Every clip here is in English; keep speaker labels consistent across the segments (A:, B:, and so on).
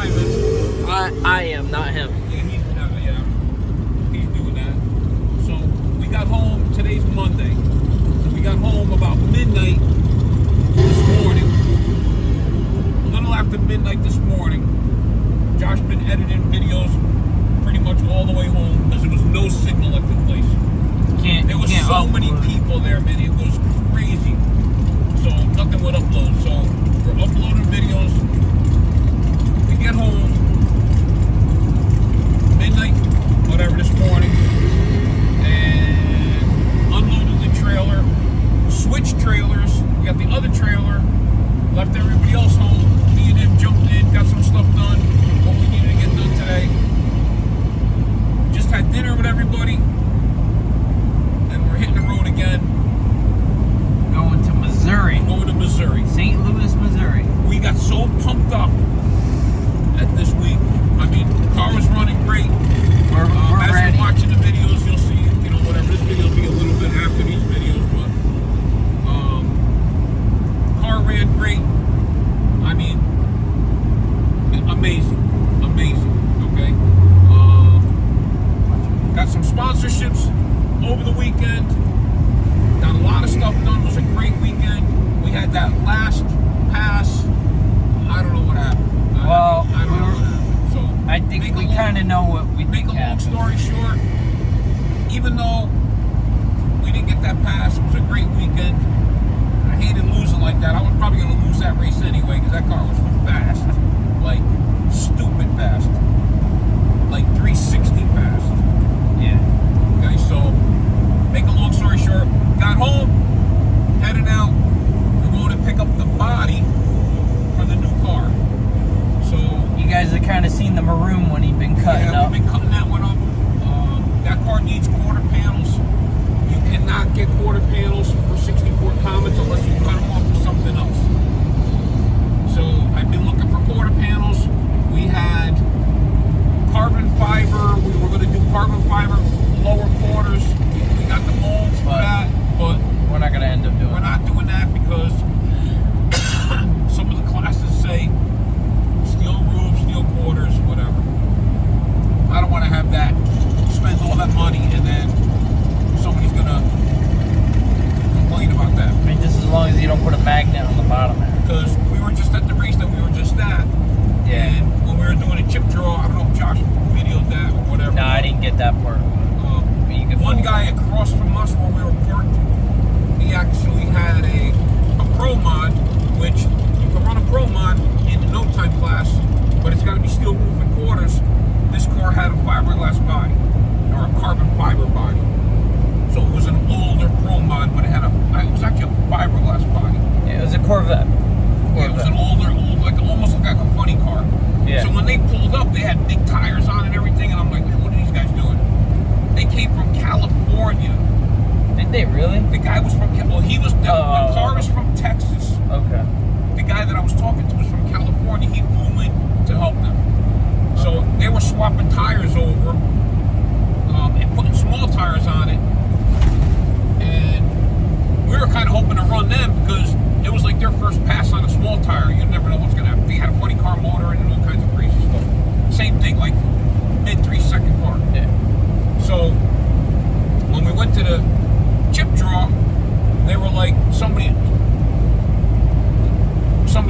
A: driving.
B: I am, not him.
A: Yeah, he's doing that. So we got home. Today's Monday. So we got home about midnight this morning. A little after midnight this morning. Josh been editing videos pretty much all the way home because there was no signal at the place. There was so many people there, man. It was crazy. So nothing would upload. So we're uploading videos. We get home midnight, whatever, this morning, and unloaded the trailer. Switched trailers. We got the other trailer. Left everybody else home. Me and him jumped in, got some stuff done. What we needed to get done today. Just had dinner with everybody. We're hitting the road again.
B: Going to Missouri.
A: Going to Missouri.
B: St. Louis, Missouri.
A: We got so pumped up at this week. I mean, the car was running great.
B: We're
A: as
B: ready.
A: you're watching the videos, you'll see, whatever. This video will be a little bit after these videos, but car ran great. I mean, amazing. Okay. Got some sponsorships over the weekend. Got a lot of stuff done. It was a great weekend. We had that last pass. I don't know what happened.
B: Well,
A: I don't know what happened. So
B: I think we kind of know what we
A: make
B: think
A: a long
B: happened.
A: story short, even though we didn't get that pass, it was a great weekend. I hated losing like that. I was probably going to lose that race anyway because that car was fast. Like, stupid fast. Like 360 fast.
B: Yeah.
A: Okay, so make a long story short, got home, headed out. We're going to pick up the body for the new car. So
B: You guys have kind of seen the maroon one he'd been cutting up.
A: we've been cutting that one up. That car needs quarter panels. You cannot get quarter panels for 64 Comets unless you cut them off for something else. So I've been looking for quarter panels. We had carbon fiber. We were going to do carbon fiber lower quarters. We got the molds for that, but
B: we're not going to end up doing
A: we're not doing that because some of the classes say steel roof, steel quarters, whatever. I don't want to have that, spend all that money, and then somebody's going to complain about that.
B: I mean, just as long as you don't put a magnet on the bottom there.
A: Because we were just at the race that we were just at.
B: Yeah.
A: And when we were doing a chip draw, I don't know if Josh videoed that or whatever.
B: No, I didn't get that part. But you could
A: One guy across from us where we were parked, he actually had a Pro Mod, which you can run a Pro Mod in the no time class, but it's got to be steel roof and quarters. This car had a fiberglass body, or a carbon fiber body. So it was an older Pro Mod, but it was actually a fiberglass body.
B: Yeah, it was a Corvette.
A: Yeah, it was an older, almost like a funny car.
B: Yeah.
A: So when they pulled up, they had big tires on and everything, and I'm like, what are these guys doing? They came from California.
B: Did they really?
A: The guy was from, the car was from Texas.
B: Okay.
A: The guy that I was talking to was from California. He flew in to help them. So they were swapping tires over and putting small tires on it. And we were kind of hoping to run them because it was like their first pass on a small tire. You never know what's going to happen. They had a funny car motor and all kinds of crazy stuff. Same thing, like mid 3-second car.
B: Yeah.
A: So when we went to the chip draw, they were like, somebody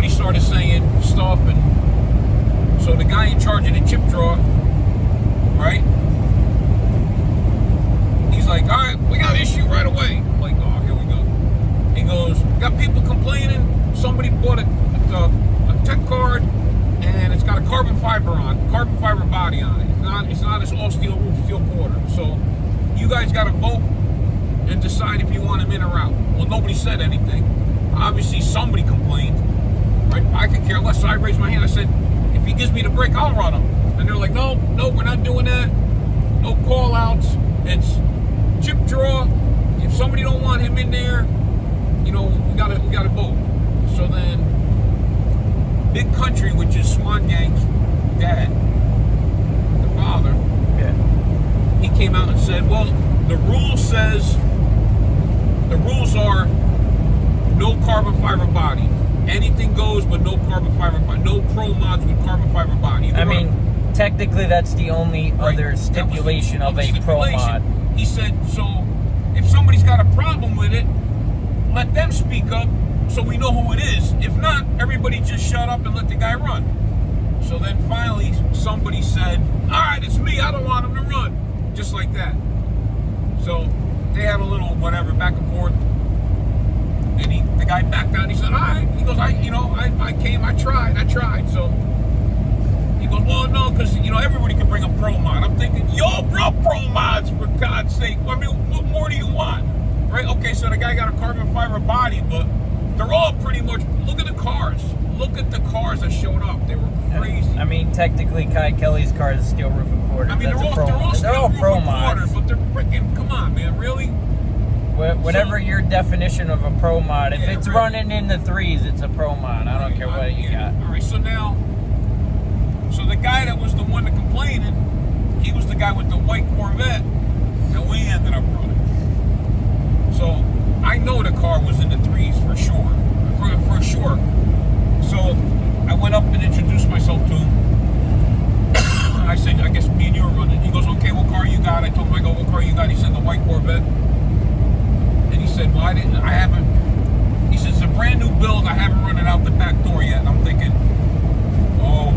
A: started saying stuff, and so the guy in charge of the chip draw, right? He's like, all right, we got an issue right away. I'm like, oh, here we go. He goes, got people complaining. Somebody bought a tech card, and it's got a carbon fiber body on it. It's not this all steel roof, steel quarter. So you guys got to vote and decide if you want him in or out. Well, nobody said anything. Obviously, somebody complained. Right? I could care less. So I raised my hand. I said, if he gives me the break, I'll run him. And they're like, no, we're not doing that. No call outs. It's chip draw. If somebody don't want him in there, we gotta vote. So then Big Country, which is Swan Gang's dad, the father, he came out and said, well, the rules are no carbon fiber body. anything goes, but no carbon fiber, no pro mods with carbon fiber body.
B: I mean, technically, that's the only
A: Right.
B: other stipulation
A: That
B: of
A: was
B: a
A: the
B: pro
A: stipulation.
B: mod.
A: He said, so if somebody's got a problem with it, let them speak up so we know who it is. If not, everybody just shut up and let the guy run. So then finally, somebody said, all right, it's me. I don't want him to run. Just like that. So they had a little whatever back and forth. And the guy backed down. He said, all right. He goes, I came, I tried. So he goes, well, no, because, everybody can bring a pro mod. I'm thinking, yo, bro, pro mods, for God's sake. I mean, what more do you want? Right? Okay, so the guy got a carbon fiber body, but they're all pretty much, look at the cars. Look at the cars that showed up. They were crazy.
B: I mean, technically, Kai Kelly's car is steel roof and quarters.
A: I mean,
B: That's
A: they're
B: a pro
A: all
B: mod.
A: still
B: They're all
A: roof
B: pro
A: and quarters,
B: mods.
A: but they're freaking, come on, man, really?
B: Whatever your definition of a pro mod, if
A: Yeah,
B: it's
A: really.
B: running in the threes, it's a pro mod. I don't care what you got.
A: All right, so the guy that was the one that complaining, he was the guy with the white Corvette that we ended up running. So I know the car was in the threes for sure, for sure. So I went up and introduced myself to him. I said, I guess me and you were running. He goes, okay, what car you got? I told him, I go, what car you got? He said, the white Corvette. And he said, well, I haven't. He says, it's a brand new build. I haven't run it out the back door yet. And I'm thinking, oh,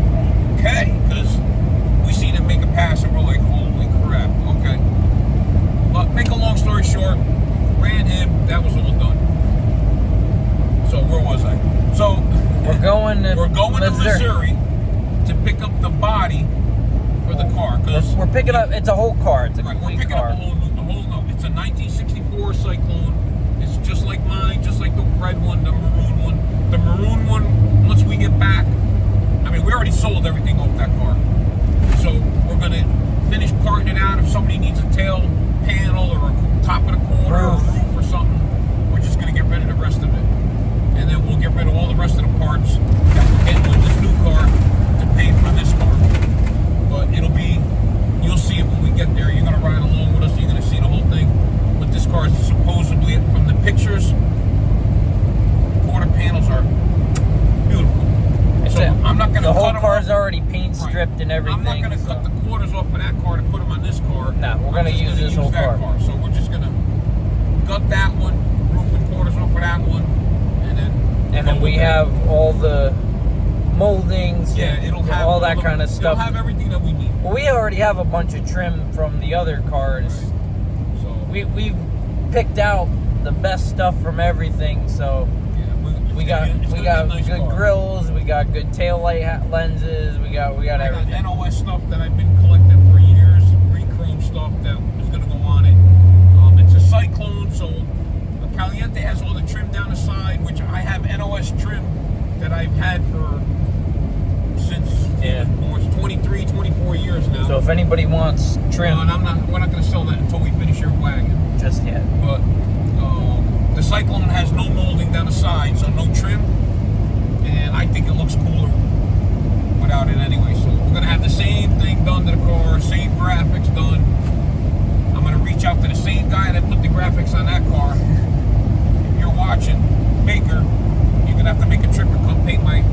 A: okay. Because we seen him make a pass and we're like, holy crap, okay. But make a long story short, ran him. That was all done. So where was I? So
B: We're going to
A: Missouri to pick up the body for the car. Cause
B: We're picking up, it's a whole car. It's a
A: right, we're
B: complete
A: picking
B: car.
A: up it's a 1964 Cyclone. It's just like mine, just like the red one, the maroon one. The maroon one, once we get back, I mean, we already sold everything off that car. So we're going to finish parting it out. If somebody needs a tail panel or a top of the corner or a roof or something, we're just going to get rid of the rest of it. And then we'll get rid of all the rest of the parts that we're getting with this new car to pay for this car. But you'll see it when we get there. You're going to ride along with us. You're going to see the whole thing. But this car is supposedly, from the pictures, quarter panels are beautiful. I'm not going to cut them.
B: The whole
A: off.
B: car's already paint stripped and everything.
A: I'm not going to cut the quarters off of that car to put them on this car.
B: No, we're going to use this whole
A: that
B: car.
A: So we're just going to gut that one, roof and quarters off of that one, and then
B: we have all the moldings,
A: it'll have
B: all that kind of stuff.
A: It'll have everything that we need.
B: Well, we already have a bunch of trim from the other cars.
A: Right. So
B: We've picked out the best stuff from everything. So we got
A: nice
B: good
A: car.
B: grills, we got good tail light lenses, we got
A: I got
B: everything.
A: NOS stuff that I've been collecting for years, re-chrome stuff that is going to go on it. It's a Cyclone, so the Caliente has all the trim down the side, which I have NOS trim that I've had since it's 23, 24 years now.
B: So if anybody wants trim,
A: and we're not going to sell that until we finish your wagon.
B: just yet.
A: But the Cyclone has no molding down the side, so no trim, and I think it looks cooler without it anyway. So we're going to have the same thing done to the car, same graphics done. I'm going to reach out to the same guy that put the graphics on that car. If you're watching, Baker, you're going to have to make a trip and come paint my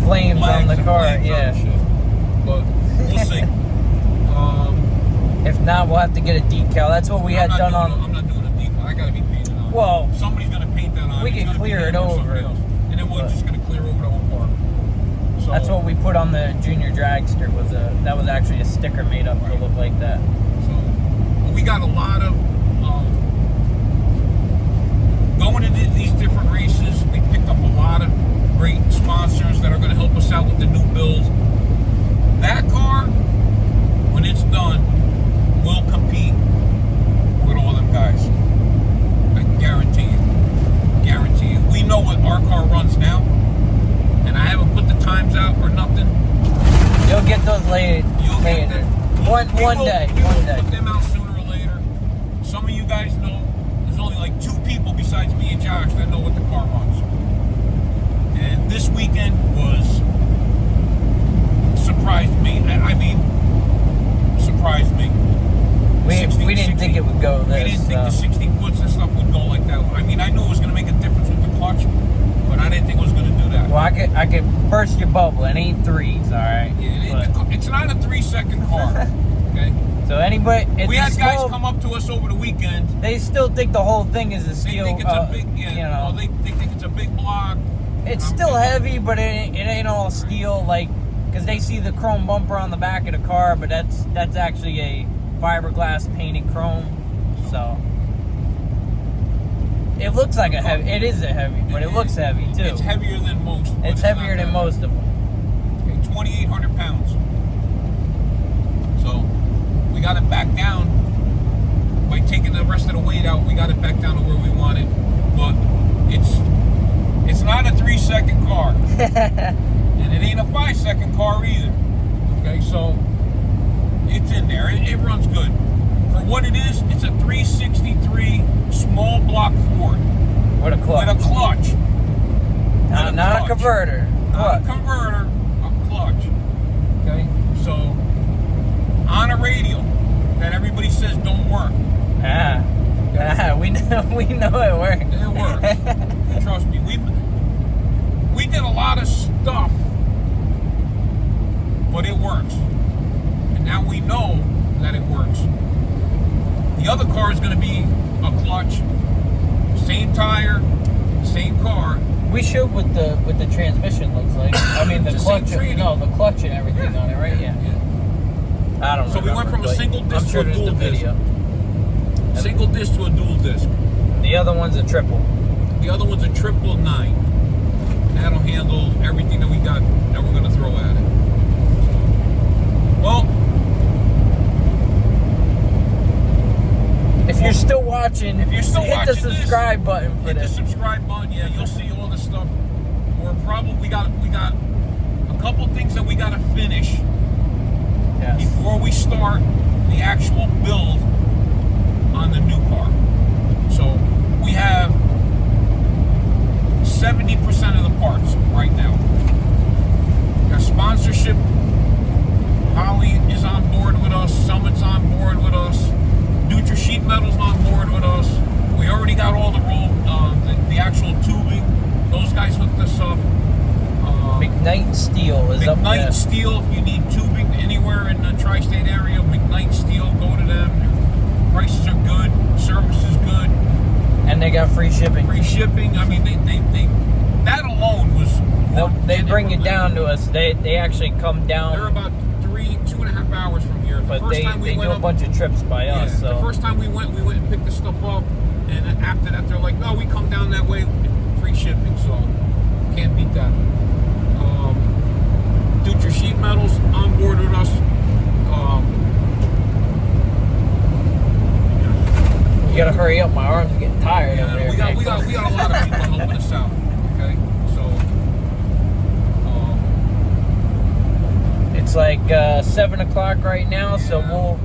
B: Flames on the
A: and
B: car,
A: flames on
B: yeah.
A: and shit. But we'll see.
B: If not, we'll have to get a decal. That's what we had done on.
A: I'm not doing a decal. I got to be painted on.
B: Well,
A: somebody's going to paint that on.
B: we
A: It's
B: can
A: gonna be
B: clear it
A: him or somebody
B: over.
A: else. And then we're just going to clear over the whole car. So,
B: That's what we put on the Junior Dragster. That was actually a sticker made up to look like that.
A: So we got a lot of going into these different races. We picked up a lot of great sponsors that are going to help us out with the new build. That car, when it's done, will compete with all them guys. I guarantee you. Guarantee you. We know what our car runs now, and I haven't put the times out or nothing.
B: You'll get those later.
A: You'll get them.
B: One day.
A: We
B: One
A: will
B: day.
A: put them out sooner or later. Some of you guys know there's only like 2 people besides me and Josh that know what the car runs. And this weekend surprised me. I mean, surprised me.
B: We didn't think it would go this.
A: We didn't think the 60 foots and stuff would go like that. I mean, I knew it was going to make a difference with the clutch, but but I didn't think it was going to do that.
B: Well, I could burst your bubble. It ain't threes, all right.
A: Yeah, it's not a 3-second car. Okay.
B: So anybody, it's
A: we had
B: small,
A: guys come up to us over the weekend.
B: They still think the whole thing is a
A: They
B: steel.
A: think it's a big,
B: you know,
A: they think it's a big block.
B: it's still heavy, but it ain't all steel. Like, because they see the chrome bumper on the back of the car, but that's actually a fiberglass painted chrome. So it looks like a heavy. It is a heavy, but it looks heavy too.
A: It's heavier than most.
B: It's heavier than most of them.
A: Okay, 2,800 pounds. So we got it back down by taking the rest of the weight out. We got it back down to where we wanted, but it's not a 3-second car, and it ain't a 5-second car either. Okay, so it's in there. It runs good for what it is. It's a 363 small block Ford
B: With a clutch.
A: with a clutch.
B: Not a converter.
A: Not a converter, a clutch. Okay, so on a radio that everybody says don't work.
B: We know it works.
A: It works. Trust me. We did a lot of stuff, but it works. And now we know that it works. The other car is going to be a clutch, same tire, same car.
B: We showed what the transmission looks like. I mean the
A: It's the
B: clutch.
A: same training.
B: No, the clutch and everything on it, right? Yeah. I don't know.
A: So we went from a single disc
B: I'm sure
A: to a
B: there's
A: dual
B: the
A: disc.
B: video.
A: Single disc to a dual disc.
B: The other one's a triple.
A: The other one's a 999. That'll handle everything that we got that we're going to throw at it. Well,
B: if you're still watching,
A: hit
B: the subscribe button for
A: hit
B: this.
A: the subscribe button. Yeah, you'll see all the stuff. We got a couple things that we got to finish
B: Yes.
A: before we start the actual build on the new car. So we have 70% of the parts right now. Got sponsorship. Holly is on board with us. Summit's on board with us. Dutra Sheet Metal's on board with us. We already got all the the actual tubing. Those guys hooked us up.
B: McKnight Steel is up
A: McKnight
B: there.
A: Steel, if you need tubing anywhere in the tri-state area, McKnight Steel, go to them. Their prices are good, service is good,
B: And they got free shipping.
A: free shipping. I mean, they that alone was.
B: They bring it down to us. They actually come
A: They're
B: down,
A: about 2.5 hours from here. The
B: but
A: first
B: they
A: time we
B: do
A: went
B: a
A: up,
B: bunch of trips by us.
A: the
B: So
A: first time we went and picked the stuff up, and then after that they're like, no, we come down that way, free shipping. So can't beat that. Dutra Sheet Metals on board with us.
B: you gotta hurry up. My arms are getting tired over there.
A: We got a lot of people helping us out. Okay, so
B: It's like 7 o'clock right now, so
A: Yeah.
B: we'll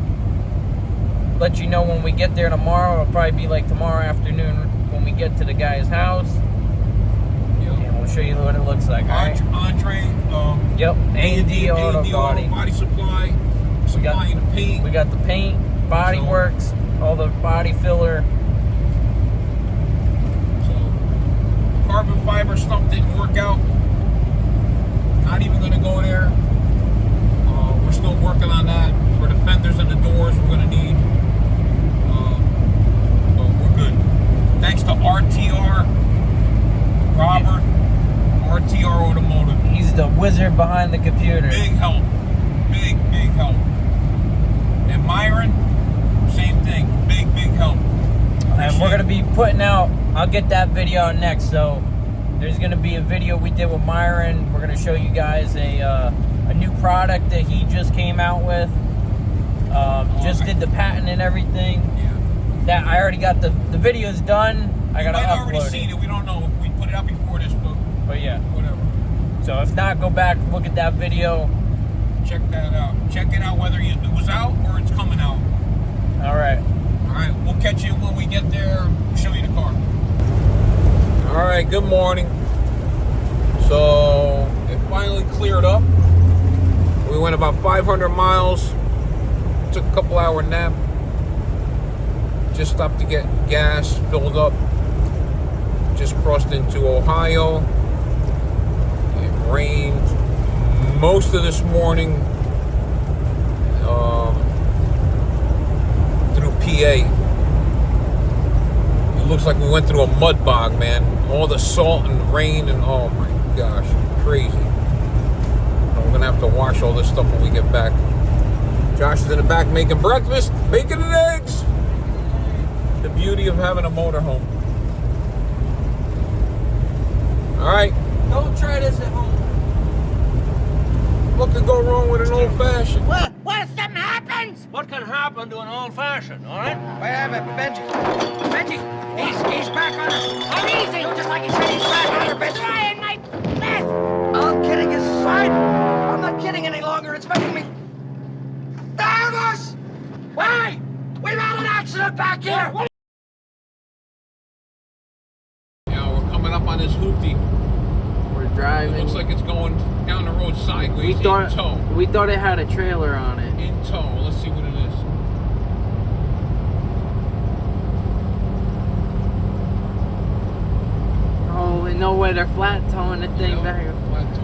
B: let you know when we get there tomorrow. It'll probably be like tomorrow afternoon when we get to the guy's house, and we'll show you what it looks like. All right?
A: Andre,
B: Yep, A&D Auto Body.
A: Body Supply, supplying the paint.
B: We got the paint, body
A: So-
B: works, all the body filler.
A: So, carbon fiber stuff didn't work out. Not even going to go there. We're still working on that. For the fenders and the doors, we're going to need. But we're good. Thanks to RTR, Robert, RTR Automotive.
B: He's the wizard behind the computer.
A: Big help. Big help. And Myron, same thing. Big help.
B: And we're gonna be putting out. I'll get that video out next. So there's gonna be a video we did with Myron. We're gonna show you guys a new product that he just came out with. Just did the patent and everything.
A: Yeah.
B: That I already got the video's done. I gotta
A: You might already
B: upload
A: seen
B: it.
A: it. We don't know if we put it out before this, but
B: But yeah.
A: whatever.
B: So if not, go back, look at that video.
A: Check that out. Check it out whether it was out or it's coming out.
B: All right.
A: All right, we'll catch you when we get there. We'll show you the car. All right, good morning. So it finally cleared up. We went about 500 miles. Took a couple hour nap. Just stopped to get gas filled up. Just crossed into Ohio. rained most of this morning through PA. It looks like we went through a mud bog, man. All the salt and rain and oh my gosh, crazy. We're gonna have to wash all this stuff when we get back. Josh is in the back making breakfast, bacon and eggs. The beauty of having a motorhome. All right.
B: Don't try this at home.
A: What could go wrong with an old fashioned?
C: What if something happens?
D: What can happen to an old-fashioned, all right?
C: Wait a minute, Benji. Benji, he's back on us. I'm easy. Just like he said, he's back on her, Benji. Trying my best. All kidding aside, I'm not kidding any longer. It's making me nervous. Why? We've had an accident back here.
A: Yeah, we're coming up on this hoopty.
B: We're
A: It
B: driving.
A: looks like it's going down the road sideways.
B: We
A: in
B: thought
A: tow.
B: it had a trailer on it.
A: In tow. Let's see what it is.
B: Oh, no way, they're flat towing the thing
A: Yeah,
B: back.
A: flat tow.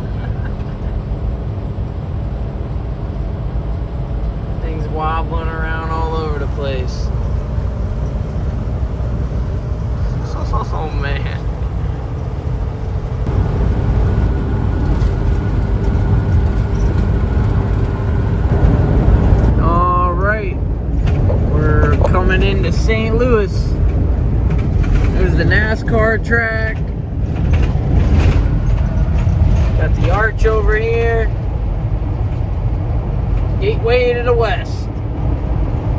B: Thing's wobbling around all over the place. Oh man. All right, we're coming into St. Louis. There's the NASCAR track. Got the arch over here. Gateway to the west.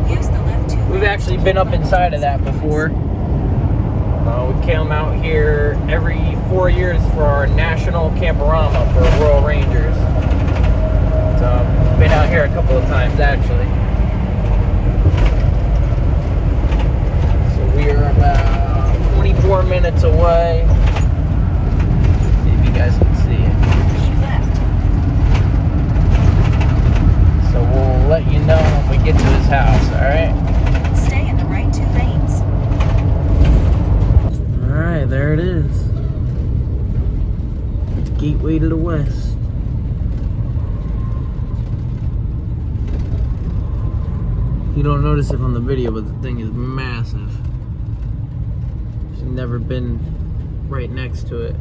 E: Use the left 2
B: We've actually been up inside of that before. We come out here every 4 years for our national camperama for Royal Rangers. So, been out here a couple of times actually. So we are about 24 minutes away. See if you guys can see it.
E: Keep left.
B: So we'll let you know when we get to his house, alright?
E: Stay in the right 2 lanes.
B: Alright, there it is. Gateway to the west. You don't notice it on the video, but the thing is massive. I've never been right next to it.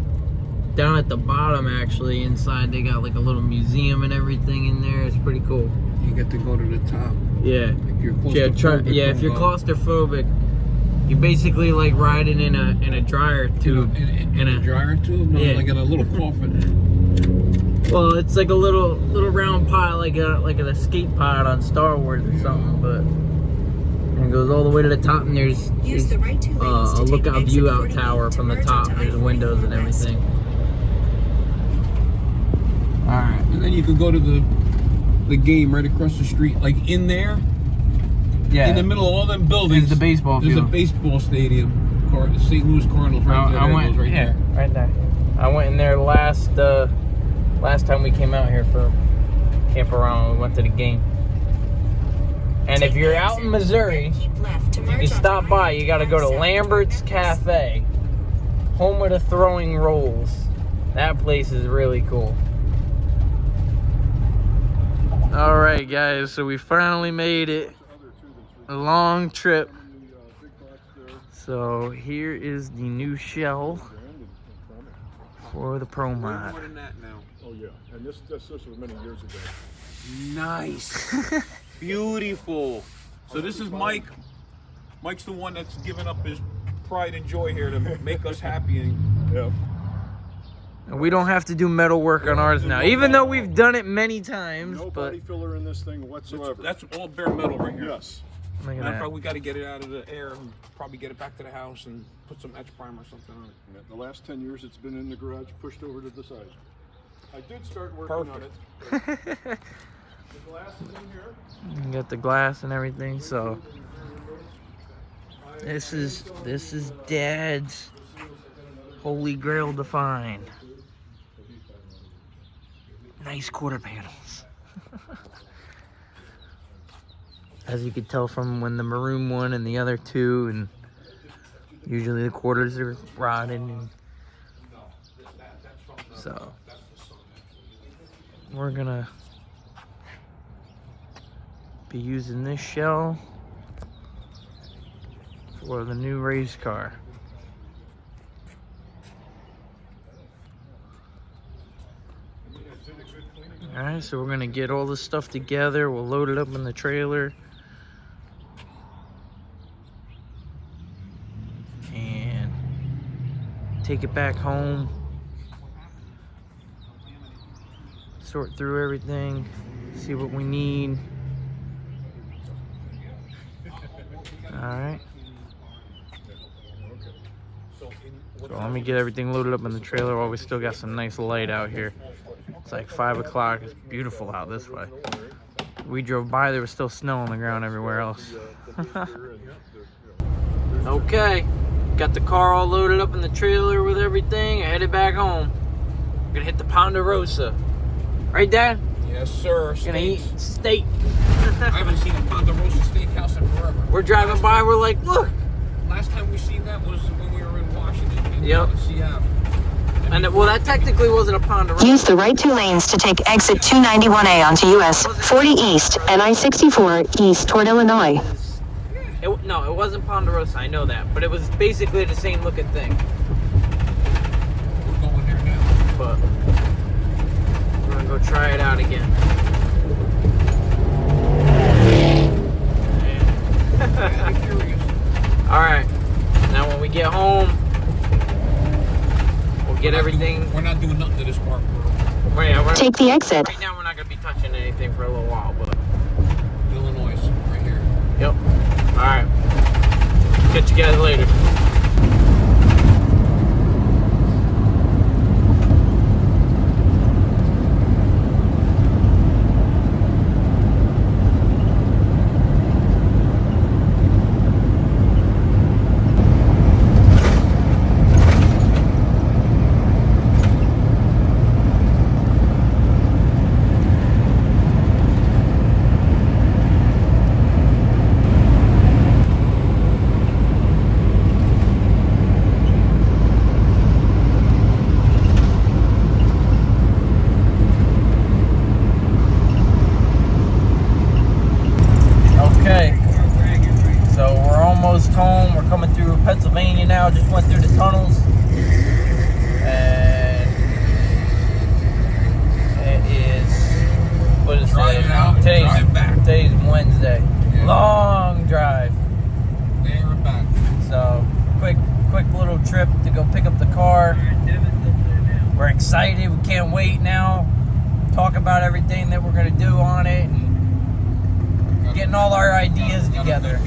B: Down at the bottom, actually, inside, they got like a little museum and everything in there. It's pretty cool.
A: You get to go to the top.
B: Yeah.
A: If you're
B: Yeah,
A: claustrophobic,
B: if you're
A: don't go.
B: claustrophobic, you're basically like riding in a dryer tube.
A: In a dryer tube? No,
B: Yeah.
A: like in a little coffin.
B: Well, it's like a little round pod, like an escape pod on Star Wars or something, but and it goes all the way to the top, and there's
E: Use the right 2 lanes
B: a
E: to take
B: lookout
E: exit
B: view out
E: 48
B: tower
E: to
B: from the
E: merge
B: top.
E: onto
B: There's
E: I-44
B: windows and
E: west.
B: everything. All right.
A: And then you could go to the game right across the street, like in there.
B: Yeah.
A: In the middle of all them buildings.
B: There's the baseball
A: There's
B: field.
A: a baseball stadium. The St. Louis Cardinals right there.
B: I
A: There it
B: went
A: goes right there.
B: right there. I went in there last time we came out here for camp-around. We went to the game. And if you're out in Missouri,
E: Keep left to merge
B: you
E: onto
B: stop by, you got to go to
E: I-45
B: Lambert's
E: south.
B: Cafe, home of the throwing rolls. That place is really cool. All right, guys, so we finally made it. A long trip. So here is the new shell for the Pro Mod.
A: More than that now.
F: Oh yeah, and this was many years ago.
A: Nice. Beautiful. So this is Mike. Mike's the one that's given up his pride and joy here to make us happy. And
F: Yeah.
B: And we don't have to do metal work on ours now, even though we've done it many times.
F: No
B: But
F: body filler in this thing whatsoever.
A: that's all bare metal right here.
F: Yes.
B: look at
A: Matter of
B: that.
A: fact, we got to get it out of the air and probably get it back to the house and put some etch primer or something on it.
F: And the last 10 years it's been in the garage, pushed over to the side. I did start working on it.
A: Perfect.
F: The glass is in here.
B: You got the glass and everything. So this is Dad's Holy Grail to find. Nice quarter panels. As you could tell from when the maroon one and the other two, and usually the quarters are rotted. And so we're gonna be using this shell for the new race car. Alright, so we're gonna get all this stuff together. We'll load it up in the trailer. And take it back home. Sort through everything. See what we need. Alright. So let me get everything loaded up in the trailer while we still got some nice light out here. It's like 5 o'clock. It's beautiful out this way. We drove by, there was still snow on the ground everywhere else. Okay, got the car all loaded up in the trailer with everything. I headed back home. We're gonna hit the Ponderosa. Right, Dad?
A: Yes, sir.
B: Gonna eat steak.
A: I haven't seen a Ponderosa Steakhouse in forever.
B: We're driving by, we're like, look.
A: Last time we seen that was when we were in Washington.
B: Yep.
A: In Seattle.
B: And well, that technically wasn't a Ponderosa.
G: Use the right 2 lanes to take exit 291A onto US 40 East and I-64 East toward Illinois.
B: No, it wasn't Ponderosa, I know that. But it was basically the same looking thing.
A: We're going there now.
B: But we're gonna go try it out again.
A: I'm curious.
B: Alright, now when we get home, we'll get everything.
A: We're not doing nothing to this car.
G: Take the exit.
B: Right now we're not going to be touching anything for a little while, but
A: Illinois, right here.
B: yep. Alright, catch you guys later. Home. We're coming through Pennsylvania now. Just went through the tunnels, and it is what is today? Today's Wednesday. Yeah. Long drive.
A: There and back.
B: So quick little trip to go pick up the car. We're excited. We can't wait now. Talk about everything that we're gonna do on it and getting all our ideas together.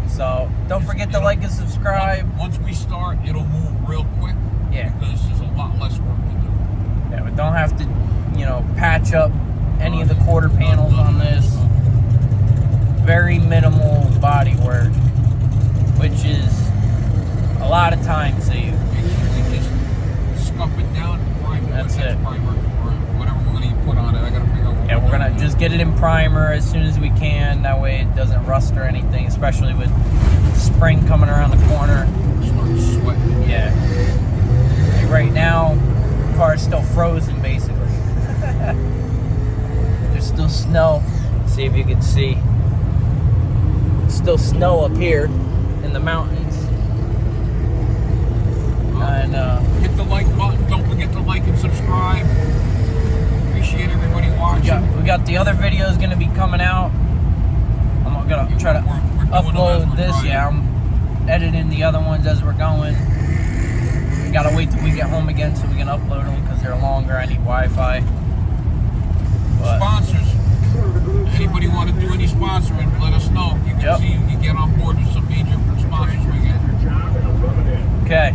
B: So don't forget to like and subscribe.
A: Once we start, it'll move real quick.
B: Yeah.
A: Because there's a lot less work to do.
B: Yeah, we don't have to, patch up any of the quarter panels on this. Very minimal body work, which is a lot of time saved.
A: Basically just scuff it down and prime it.
B: That's it.
A: Primer or whatever we're going to put on it. I got to figure out what
B: we're going to just get it in primer as soon as we can. That way it doesn't rust or anything, especially with spring coming around the corner.
A: Start sweating.
B: Yeah. Like right now, the car's still frozen basically. There's still snow. See if you can see. Still snow up here in the mountains. And
A: hit the like button. Don't forget to like and subscribe. Appreciate everybody watching.
B: We got the other videos going to be coming out. I'm going to try to upload this. Yeah, I'm editing the other ones as we're going. We got to wait till we get home again so we can upload them because they're longer. I need Wi-Fi. But
A: sponsors. Anybody want to do any sponsoring, let us know. You can see you can get on board with some major sponsors we get.
B: Okay.